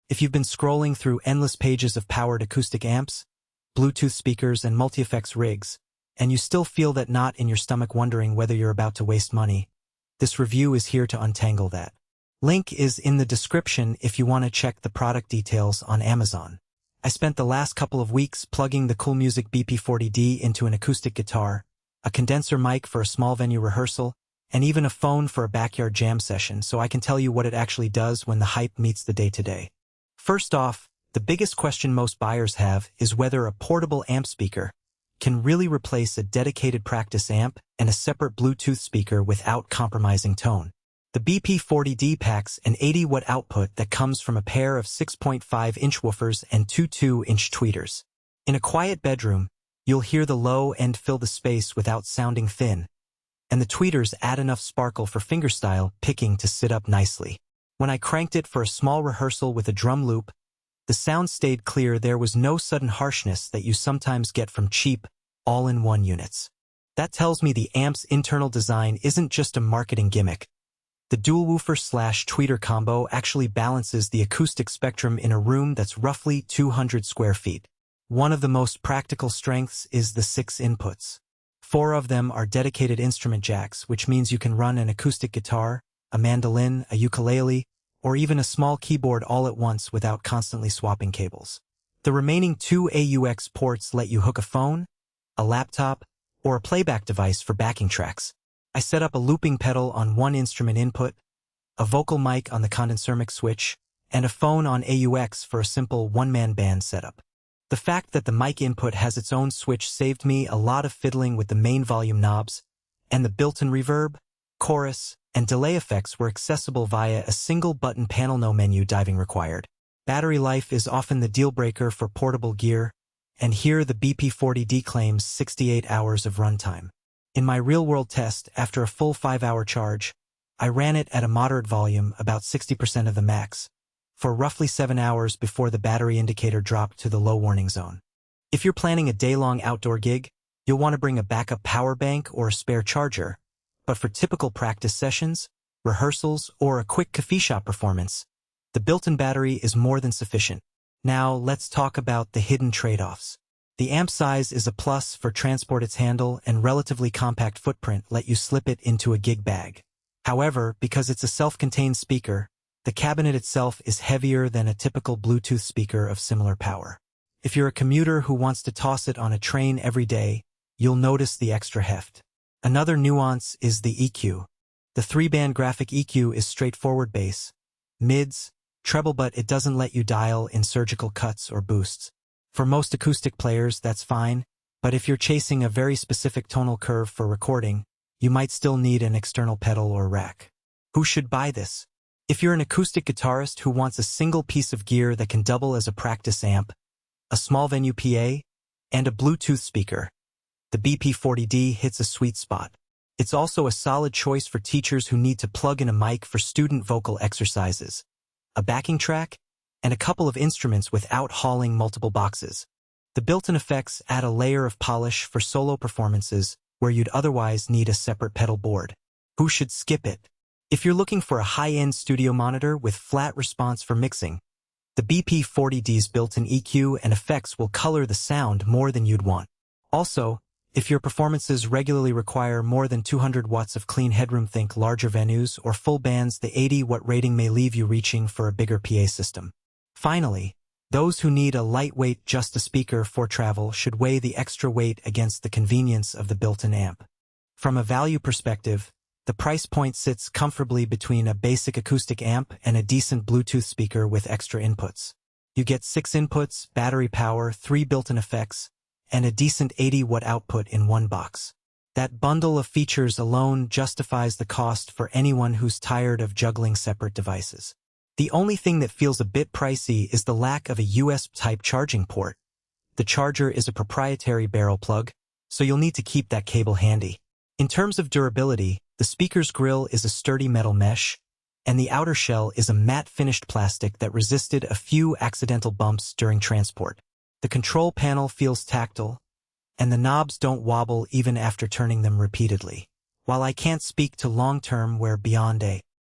If you've been scrolling through endless pages of powered acoustic amps, Bluetooth speakers, and multi-effects rigs, and you still feel that knot in your stomach wondering whether you're about to waste money, this review is here to untangle that. Link is in the description if you want to check the product details on Amazon. I spent the last couple of weeks plugging the Coolmusic BP40D into an acoustic guitar, a condenser mic for a small venue rehearsal, and even a phone for a backyard jam session, so I can tell you what it actually does when the hype meets the day-to-day. First off, the biggest question most buyers have is whether a portable amp speaker can really replace a dedicated practice amp and a separate Bluetooth speaker without compromising tone. The BP40D packs an 80-watt output that comes from a pair of 6.5-inch woofers and two 2-inch tweeters. In a quiet bedroom, you'll hear the low end fill the space without sounding thin, and the tweeters add enough sparkle for fingerstyle picking to sit up nicely. When I cranked it for a small rehearsal with a drum loop, the sound stayed clear. There was no sudden harshness that you sometimes get from cheap, all-in-one units. That tells me the amp's internal design isn't just a marketing gimmick. The dual woofer/tweeter combo actually balances the acoustic spectrum in a room that's roughly 200 square feet. One of the most practical strengths is the 6 inputs. 4 of them are dedicated instrument jacks, which means you can run an acoustic guitar, a mandolin, a ukulele, or even a small keyboard all at once without constantly swapping cables. The remaining 2 AUX ports let you hook a phone, a laptop, or a playback device for backing tracks. I set up a looping pedal on one instrument input, a vocal mic on the condenser mic switch, and a phone on AUX for a simple one-man band setup. The fact that the mic input has its own switch saved me a lot of fiddling with the main volume knobs, and the built-in reverb, chorus, and delay effects were accessible via a single-button panel. No menu diving required. Battery life is often the deal-breaker for portable gear, and here the BP40D claims 68 hours of runtime. In my real-world test, after a full 5-hour charge, I ran it at a moderate volume, about 60% of the max, for roughly 7 hours before the battery indicator dropped to the low warning zone. If you're planning a day-long outdoor gig, you'll want to bring a backup power bank or a spare charger, but for typical practice sessions, rehearsals, or a quick coffee shop performance, the built-in battery is more than sufficient. Now, let's talk about the hidden trade-offs. The amp size is a plus for transport. Its handle and relatively compact footprint let you slip it into a gig bag. However, because it's a self-contained speaker, the cabinet itself is heavier than a typical Bluetooth speaker of similar power. If you're a commuter who wants to toss it on a train every day, you'll notice the extra heft. Another nuance is the EQ. The 3-band graphic EQ is straightforward bass, mids, treble, but it doesn't let you dial in surgical cuts or boosts. For most acoustic players, that's fine, but if you're chasing a very specific tonal curve for recording, you might still need an external pedal or rack. Who should buy this? If you're an acoustic guitarist who wants a single piece of gear that can double as a practice amp, a small venue PA, and a Bluetooth speaker, the BP40D hits a sweet spot. It's also a solid choice for teachers who need to plug in a mic for student vocal exercises, a backing track, and a couple of instruments without hauling multiple boxes. The built-in effects add a layer of polish for solo performances where you'd otherwise need a separate pedal board. Who should skip it? If you're looking for a high-end studio monitor with flat response for mixing, the BP40D's built-in EQ and effects will color the sound more than you'd want. Also, if your performances regularly require more than 200 watts of clean headroom, think larger venues or full bands, the 80-watt rating may leave you reaching for a bigger PA system. Finally, those who need a lightweight just-a-speaker for travel should weigh the extra weight against the convenience of the built-in amp. From a value perspective, the price point sits comfortably between a basic acoustic amp and a decent Bluetooth speaker with extra inputs. You get 6 inputs, battery power, 3 built-in effects, and a decent 80-watt output in one box. That bundle of features alone justifies the cost for anyone who's tired of juggling separate devices. The only thing that feels a bit pricey is the lack of a USB-type charging port. The charger is a proprietary barrel plug, so you'll need to keep that cable handy. In terms of durability, the speaker's grille is a sturdy metal mesh, and the outer shell is a matte finished plastic that resisted a few accidental bumps during transport. The control panel feels tactile, and the knobs don't wobble even after turning them repeatedly. While I can't speak to long-term wear beyond a